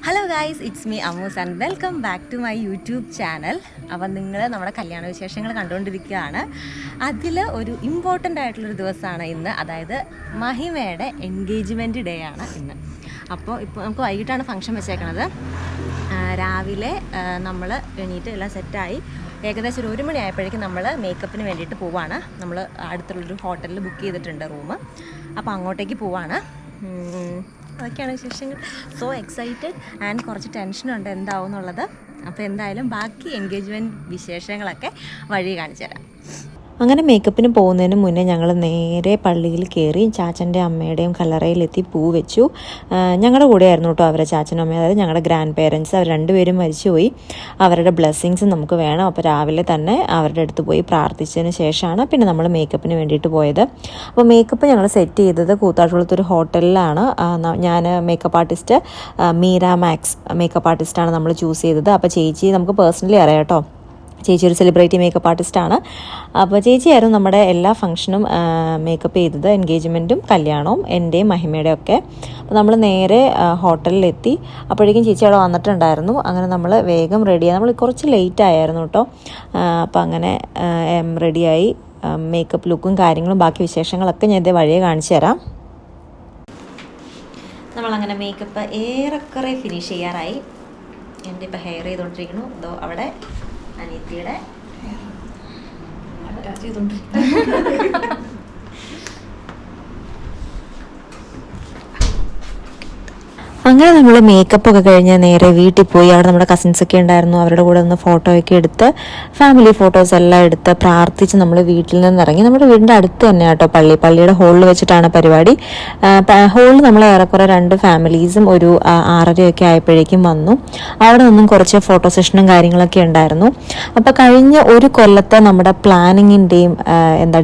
Hello guys, it's me Amoos and welcome back to my YouTube channel. അപ്പം നിങ്ങൾ നമ്മുടെ കല്യാണ വിശേഷങ്ങൾ കണ്ടുകൊണ്ടിരിക്കുകയാണ്. അതിൽ ഒരു ഇമ്പോർട്ടൻ്റ് ആയിട്ടുള്ളൊരു ദിവസമാണ് ഇന്ന്. അതായത് മഹിമയുടെ എൻഗേജ്മെൻറ്റ് ഡേ ആണ് ഇന്ന്. അപ്പോൾ ഇപ്പോൾ നമുക്ക് വൈകിട്ടാണ് ഫംഗ്ഷൻ വെച്ചേക്കണത്. രാവിലെ നമ്മൾ എണീറ്റ് എല്ലാം സെറ്റായി ഏകദേശം ഒരു 1 മണി ആയപ്പോഴേക്കും നമ്മൾ മേക്കപ്പിന് വേണ്ടിയിട്ട് പോവാണ്. നമ്മൾ അടുത്തുള്ളൊരു ഹോട്ടലിൽ ബുക്ക് ചെയ്തിട്ടുണ്ട് റൂം. അപ്പോൾ അങ്ങോട്ടേക്ക് പോവാണ്. അതൊക്കെയാണ് വിശേഷങ്ങൾ. സോ എക്സൈറ്റഡ് ആൻഡ് കുറച്ച് ടെൻഷനുണ്ട് എന്താവും എന്നുള്ളത്. അപ്പോൾ എന്തായാലും ബാക്കി എൻഗേജ്മെൻറ്റ് വിശേഷങ്ങളൊക്കെ വഴി കാണിച്ചു തരാം. അങ്ങനെ മേക്കപ്പിന് പോകുന്നതിന് മുന്നേ ഞങ്ങൾ നേരെ പള്ളിയിൽ കയറി ചാച്ചൻ്റെ അമ്മയുടെയും കല്ലറയിലെത്തി പൂ വെച്ചു. ഞങ്ങളുടെ കൂടെയായിരുന്നു കേട്ടോ അവരെ ചാച്ചനും അമ്മയും, അതായത് ഞങ്ങളുടെ ഗ്രാൻഡ് പേരൻസ്. അവർ രണ്ടുപേരും മരിച്ചുപോയി. അവരുടെ ബ്ലെസ്സിങ്സ് നമുക്ക് വേണം. അപ്പോൾ രാവിലെ തന്നെ അവരുടെ അടുത്ത് പോയി പ്രാർത്ഥിച്ചതിന് ശേഷമാണ് പിന്നെ നമ്മൾ മേക്കപ്പിന് വേണ്ടിയിട്ട് പോയത്. അപ്പോൾ മേക്കപ്പ് ഞങ്ങൾ സെറ്റ് ചെയ്തത് കൂത്താട്ടുകുളത്തൊരു ഹോട്ടലിലാണ്. ഞാൻ makeup artist Meera Max makeup ആർട്ടിസ്റ്റാണ് നമ്മൾ ചൂസ് ചെയ്തത്. അപ്പോൾ ചേച്ചി നമുക്ക് പേഴ്സണലി അറിയാം കേട്ടോ. ചേച്ചി ഒരു സെലിബ്രിറ്റി മേക്കപ്പ് ആർട്ടിസ്റ്റാണ്. അപ്പോൾ ചേച്ചിയായിരുന്നു നമ്മുടെ എല്ലാ ഫംഗ്ഷനും മേക്കപ്പ് ചെയ്തത്, എൻഗേജ്മെൻറ്റും കല്യാണവും എൻ്റെയും മഹിമയുടെയും ഒക്കെ. അപ്പോൾ നമ്മൾ നേരെ ഹോട്ടലിലെത്തി. അപ്പോഴേക്കും ചേച്ചി അവിടെ വന്നിട്ടുണ്ടായിരുന്നു. അങ്ങനെ നമ്മൾ വേഗം റെഡിയായി. നമ്മൾ കുറച്ച് ലേറ്റ് ആയിരുന്നു കേട്ടോ. അപ്പോൾ അങ്ങനെ റെഡിയായി. മേക്കപ്പ് ലുക്കും കാര്യങ്ങളും ബാക്കി വിശേഷങ്ങളൊക്കെ ഞാൻ ഇതേ വഴിയെ കാണിച്ചു തരാം. നമ്മളങ്ങനെ മേക്കപ്പ് ഏറെക്കുറെ ഫിനിഷ് ചെയ്യാറായി. എൻ്റെ ഇപ്പോൾ ഹെയർ ചെയ്തുകൊണ്ടിരിക്കുന്നു. ഇതോ അവിടെ അനിയത്തിയുടെ അറ്റാച്ച് ചെയ്തോണ്ടിരിക്കുന്നു. അങ്ങനെ നമ്മൾ മേക്കപ്പൊക്കെ കഴിഞ്ഞ് നേരെ വീട്ടിൽ പോയി. അവിടെ നമ്മുടെ കസിൻസൊക്കെ ഉണ്ടായിരുന്നു. അവരുടെ കൂടെ ഒന്ന് ഫോട്ടോയൊക്കെ എടുത്ത് ഫാമിലി ഫോട്ടോസ് എല്ലാം എടുത്ത് പ്രാർത്ഥിച്ച് നമ്മൾ വീട്ടിൽ നിന്ന് ഇറങ്ങി. നമ്മുടെ വീടിൻ്റെ അടുത്ത് തന്നെ കേട്ടോ പള്ളിയുടെ ഹോളിൽ വെച്ചിട്ടാണ് പരിപാടി. ഹോളിൽ നമ്മൾ ഏറെക്കുറെ 2 ഫാമിലീസും ഒരു 6:30 ആയപ്പോഴേക്കും വന്നു. അവിടെ നിന്നും കുറച്ച് ഫോട്ടോ സെഷനും കാര്യങ്ങളൊക്കെ ഉണ്ടായിരുന്നു. അപ്പോൾ കഴിഞ്ഞ ഒരു കൊല്ലത്തെ നമ്മുടെ പ്ലാനിങ്ങിൻ്റെയും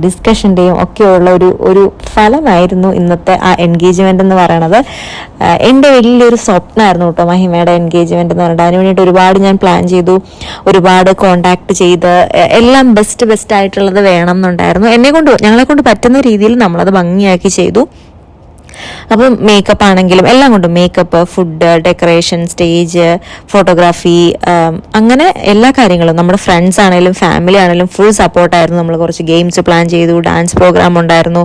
ഡിസ്കഷൻ്റെയും ഒക്കെയുള്ള ഒരു ഫലമായിരുന്നു ഇന്നത്തെ ആ എൻഗേജ്മെൻ്റ് എന്ന് പറയണത്. എൻ്റെ വലിയൊരു സ്വപ്നമായിരുന്നു കേട്ടോ മഹിമയുടെ എൻഗേജ്മെന്റ് എന്ന് പറഞ്ഞിട്ട്. അതിന് വേണ്ടിയിട്ട് ഒരുപാട് ഞാൻ പ്ലാൻ ചെയ്തു, ഒരുപാട് കോണ്ടാക്ട് ചെയ്ത് എല്ലാം ബെസ്റ്റ് ആയിട്ടുള്ളത് വേണം എന്നുണ്ടായിരുന്നു. ഞങ്ങളെ കൊണ്ട് പറ്റുന്ന രീതിയിൽ നമ്മളത് ഭംഗിയാക്കി ചെയ്തു. അപ്പം മേക്കപ്പ് ആണെങ്കിലും എല്ലാം കൊണ്ടും makeup, food, decoration, stage, photography, അങ്ങനെ എല്ലാ കാര്യങ്ങളും നമ്മുടെ ഫ്രണ്ട്സ് ആണെങ്കിലും ഫാമിലി ആണെങ്കിലും ഫുൾ സപ്പോർട്ടായിരുന്നു. നമ്മൾ കുറച്ച് ഗെയിംസ് പ്ലാൻ ചെയ്തു, ഡാൻസ് പ്രോഗ്രാം ഉണ്ടായിരുന്നു.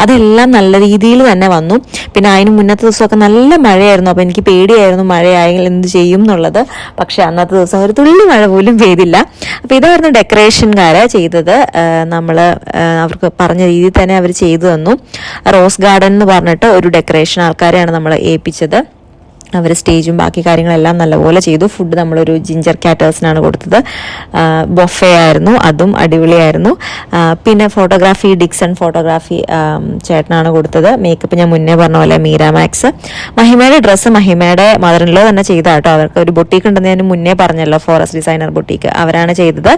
അതെല്ലാം നല്ല രീതിയിൽ തന്നെ വന്നു. പിന്നെ അതിന് മുന്നത്തെ ദിവസമൊക്കെ നല്ല മഴയായിരുന്നു. അപ്പോൾ എനിക്ക് പേടിയായിരുന്നു മഴയായെങ്കിൽ എന്ത് ചെയ്യും എന്നുള്ളത്. പക്ഷെ അന്നത്തെ ദിവസം ഒരു തുള്ളി മഴ പോലും പെയ്തില്ല. അപ്പോൾ ഇതായിരുന്നു ഡെക്കറേഷൻകാരെ ചെയ്തത്. അവർക്ക് പറഞ്ഞ രീതിയിൽ തന്നെ അവർ ചെയ്തു തന്നു. റോസ് ഗാർഡൻ എന്ന് പറഞ്ഞിട്ട് ഒരു ഡെക്കറേഷൻ ആൾക്കാരെയാണ് നമ്മൾ ഏൽപ്പിച്ചത്. അവർ സ്റ്റേജും ബാക്കി കാര്യങ്ങളെല്ലാം നല്ലപോലെ ചെയ്തു. ഫുഡ് നമ്മളൊരു ജിഞ്ചർ കാറ്റേഴ്സിനാണ് കൊടുത്തത്. ബൊഫേ ആയിരുന്നു, അതും അടിപൊളിയായിരുന്നു. പിന്നെ ഫോട്ടോഗ്രാഫി ഡിക്സൺ ഫോട്ടോഗ്രാഫി ചേട്ടനാണ് കൊടുത്തത്. മേക്കപ്പ് ഞാൻ മുന്നേ പറഞ്ഞ പോലെ മീര മാക്സ്. മഹിമയുടെ ഡ്രസ്സ് മഹിമയുടെ മദറിൻലോ തന്നെ ചെയ്താട്ടോ. അവർക്ക് ഒരു ബൊട്ടീക്ക് ഉണ്ടെന്ന് ഞാൻ മുന്നേ പറഞ്ഞല്ലോ, ഫോറസ്റ്റ് ഡിസൈനർ ബൊട്ടീക്ക്, അവരാണ് ചെയ്തത്.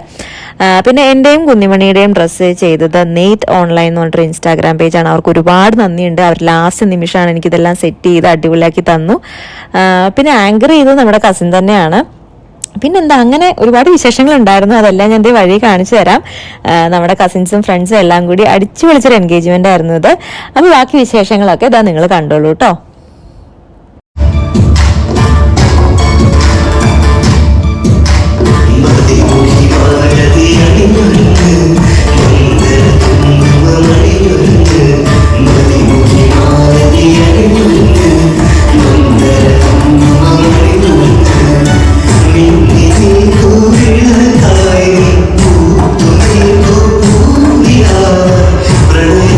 പിന്നെ എൻ്റെയും കുഞ്ഞിമണിയുടെയും ഡ്രസ്സ് ചെയ്തത് നെയ്റ്റ് ഓൺലൈൻ എന്ന് പറഞ്ഞിട്ടൊരു ഇൻസ്റ്റാഗ്രാം പേജാണ്. അവർക്ക് ഒരുപാട് നന്ദിയുണ്ട്. അവർ ലാസ്റ്റ് നിമിഷമാണ് എനിക്കിതെല്ലാം സെറ്റ് ചെയ്ത് അടിപൊളിയാക്കി തന്നു. പിന്നെ ആങ്കർ ചെയ്തത് നമ്മുടെ കസിൻ തന്നെയാണ്. പിന്നെന്താ, അങ്ങനെ ഒരുപാട് വിശേഷങ്ങൾ ഉണ്ടായിരുന്നു. അതെല്ലാം ഞാൻ ഇതേ വഴി കാണിച്ചു തരാം. നമ്മുടെ കസിൻസും ഫ്രണ്ട്സും എല്ലാം കൂടി അടിച്ചു പൊളിച്ചൊരു എൻഗേജ്മെന്റ് ആയിരുന്നു ഇത്. അപ്പോൾ ബാക്കി വിശേഷങ്ങളൊക്കെ ഇതാ നിങ്ങൾ കണ്ടോളൂ കേട്ടോ. പ്രണയ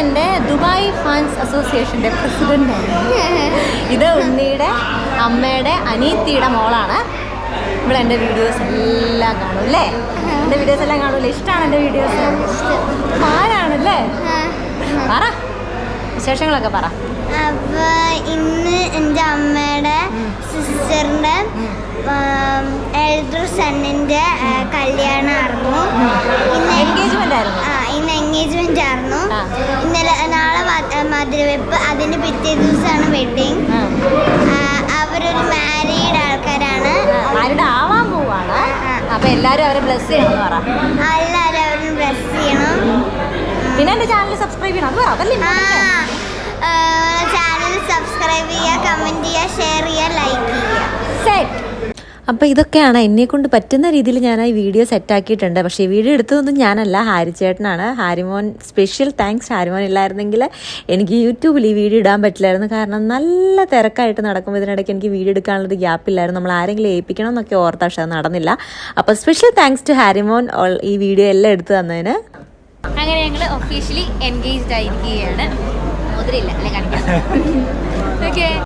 എൻ്റെ ദുബായ് ഫാൻസ് അസോസിയേഷൻ്റെ പ്രസിഡൻ്റാണ്. ഇത് ഉണ്ണിയുടെ അമ്മയുടെ അനിയത്തിയുടെ മോളാണ്. ഇവിടെ എൻ്റെ വീഡിയോസ് എല്ലാം കാണും അല്ലേ? എൻ്റെ വീഡിയോസ് എല്ലാം കാണൂല്ലേ? ഇഷ്ടമാണ് എൻ്റെ വീഡിയോസ്? ആരാണല്ലേ? പറ വിശേഷങ്ങളൊക്കെ പറ. അപ്പൊ ഇന്ന് എൻ്റെ അമ്മയുടെ സിസ്റ്ററിന്റെ എൽഡർ സണ്ണിന്റെ കല്യാണമായിരുന്നു. എൻഗേജ്മെന്റ് ആയിരുന്നു. ഇന്ന് എൻഗേജ്മെന്റ് ആയിരുന്നു. ഇന്നലെ നാളെ മധുരവെപ്പ്, അതിന് പിറ്റേ ദിവസമാണ് വെഡിങ്. അവരൊരു മാരീഡ് ആൾക്കാരാണ്. ആരുടെ ആവാൻ പോവാണ്. അപ്പൊ എല്ലാരും അവരെ ബ്ലെസ് ചെയ്യണം എന്ന് പറ. എല്ലാവരും അവരെ ബ്ലെസ് ചെയ്യണം. പിന്നെ എൻ്റെ ചാനൽ സബ്സ്ക്രൈബ് ചെയ്യണം. അതല്ലേ ചാനൽ സബ്സ്ക്രൈബ് ചെയ്യുക, കമന്റ് ചെയ്യുക, ഷെയർ ചെയ്യുക, ലൈക്ക് ചെയ്യുക. സെറ്റ്. അപ്പോൾ ഇതൊക്കെയാണ് എന്നെക്കൊണ്ട് പറ്റുന്ന രീതിയിൽ ഞാൻ ഈ വീഡിയോ സെറ്റാക്കിയിട്ടുണ്ട്. പക്ഷേ ഈ വീഡിയോ എടുത്തതൊന്നും ഞാനല്ല, ഹാരിച്ചേട്ടനാണ്. ഹാരിമോൻ, സ്പെഷ്യൽ താങ്ക്സ്. ഹാരിമോൻ ഇല്ലായിരുന്നെങ്കിൽ എനിക്ക് യൂട്യൂബിൽ ഈ വീഡിയോ ഇടാൻ പറ്റില്ലായിരുന്നു. കാരണം നല്ല തിരക്കായിട്ട് നടക്കുമ്പോൾ ഇതിനിടയ്ക്ക് എനിക്ക് വീഡിയോ എടുക്കാനുള്ളൊരു ഗ്യാപ്പില്ലായിരുന്നു. നമ്മൾ ആരെങ്കിലും ഏൽപ്പിക്കണം എന്നൊക്കെ ഓർത്താ, പക്ഷേ അത് നടന്നില്ല. അപ്പോൾ സ്പെഷ്യൽ താങ്ക്സ് ടു ഹാരിമോൻ ഈ വീഡിയോ എല്ലാം എടുത്തു തന്നതിന്. അങ്ങനെ ഞങ്ങൾ ഒഫീഷ്യലി എൻഗേജ്ഡ് ആയിരിക്കുകയാണ്. മുതിരില്ല അല്ലെ കാണിക്കാം. ഓക്കെ.